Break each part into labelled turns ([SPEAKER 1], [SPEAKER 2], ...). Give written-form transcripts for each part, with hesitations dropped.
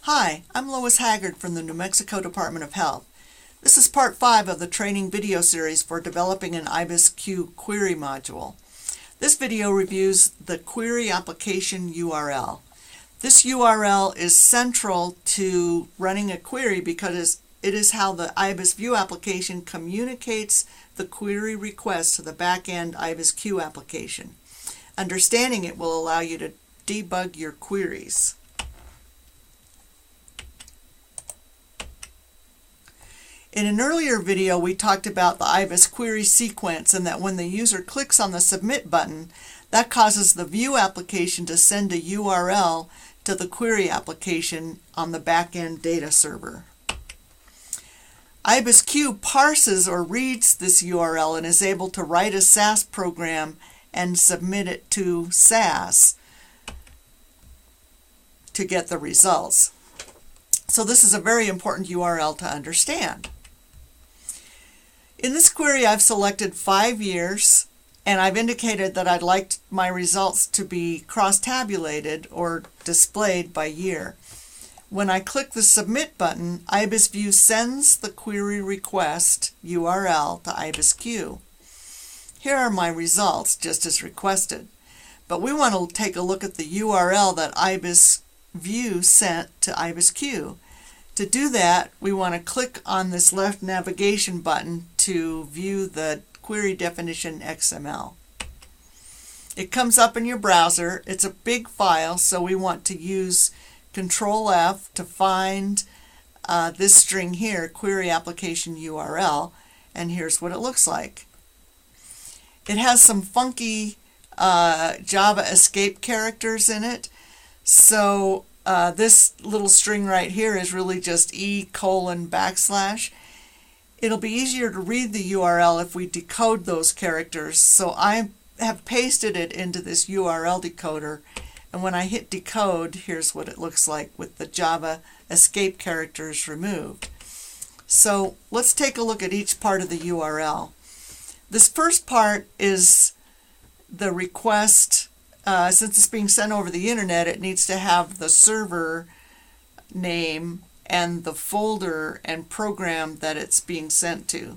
[SPEAKER 1] Hi, I'm Lois Haggard from the New Mexico Department of Health. This is part 5 of the training video series for developing an IBIS-Q query module. This video reviews the query application URL. This URL is central to running a query because it is how the IBIS-View application communicates the query request to the backend IBIS-Q application. Understanding it will allow you to debug your queries. In an earlier video, we talked about the IBIS query sequence and that when the user clicks on the Submit button, that causes the View application to send a URL to the query application on the backend data server. IBIS-Q parses or reads this URL and is able to write a SAS program and submit it to SAS to get the results. So this is a very important URL to understand. In this query, I've selected 5 years, and I've indicated that I'd like my results to be cross-tabulated or displayed by year. When I click the Submit button, IBIS-View sends the query request URL to IBIS-Q. Here are my results, just as requested. But we want to take a look at the URL that IBIS-View sent to IBIS-Q. To do that, we want to click on this left navigation button to view the query definition XML. It comes up in your browser. It's a big file, so we want to use Control F to find this string here, query application URL, and here's what it looks like. It has some funky Java escape characters in it, so this little string right here is really just E:\\. It'll be easier to read the URL if we decode those characters, so I have pasted it into this URL decoder, and when I hit decode, here's what it looks like with the Java escape characters removed. So let's take a look at each part of the URL. This first part is the request. Since it's being sent over the internet, it needs to have the server name and the folder and program that it's being sent to.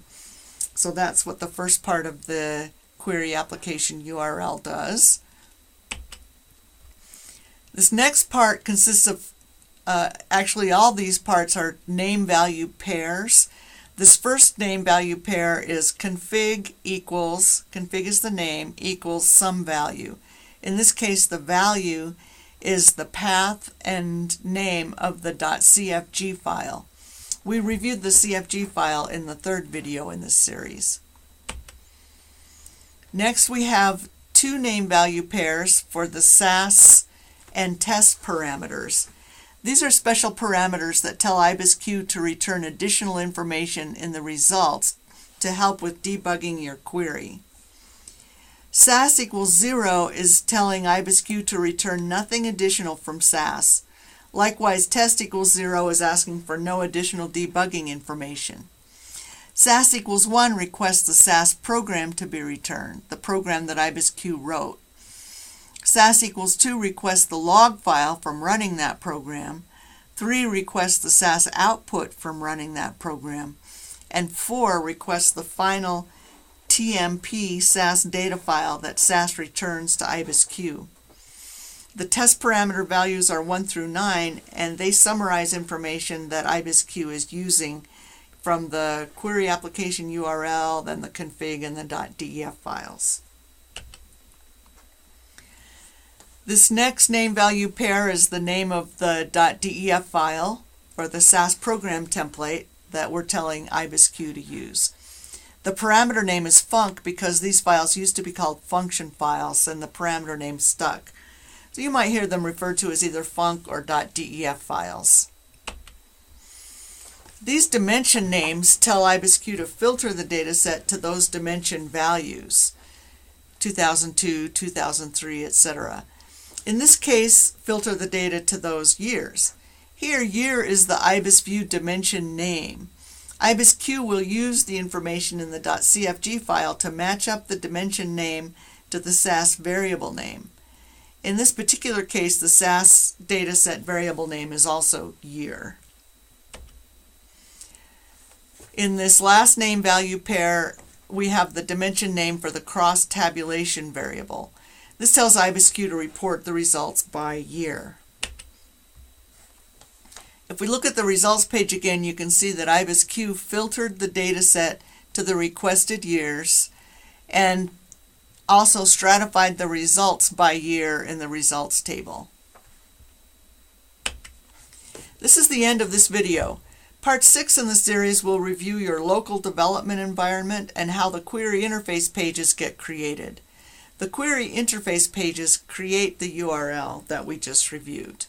[SPEAKER 1] So that's what the first part of the query application URL does. This next part consists of, actually all these parts are name-value pairs. This first name-value pair is config equals, config is the name, equals some value. In this case, the value is the path and name of the .cfg file. We reviewed the CFG file in the 3rd video in this series. Next, we have 2 name-value pairs for the SAS and test parameters. These are special parameters that tell IBIS-Q to return additional information in the results to help with debugging your query. SAS equals 0 is telling IBIS-Q to return nothing additional from SAS. Likewise, test equals 0 is asking for no additional debugging information. SAS equals 1 requests the SAS program to be returned, the program that IBIS-Q wrote. SAS equals 2 requests the log file from running that program. 3 requests the SAS output from running that program. And 4 requests the final TMP SAS data file that SAS returns to IBIS-Q. The test parameter values are 1 through 9, and they summarize information that IBIS-Q is using from the query application URL, then the config, and the .def files. This next name-value pair is the name of the .def file, or the SAS program template that we're telling IBIS-Q to use. The parameter name is func because these files used to be called function files and the parameter name stuck. So you might hear them referred to as either func or .def files. These dimension names tell IBIS-Q to filter the dataset to those dimension values, 2002, 2003, etc. In this case, filter the data to those years. Here, year is the IBIS-View dimension name. IBIS-Q will use the information in the .cfg file to match up the dimension name to the SAS variable name. In this particular case, the SAS dataset variable name is also year. In this last name value pair, we have the dimension name for the cross tabulation variable. This tells IBIS-Q to report the results by year. If we look at the results page again, you can see that IBIS-Q filtered the dataset to the requested years and also stratified the results by year in the results table. This is the end of this video. Part 6 in the series will review your local development environment and how the query interface pages get created. The query interface pages create the URL that we just reviewed.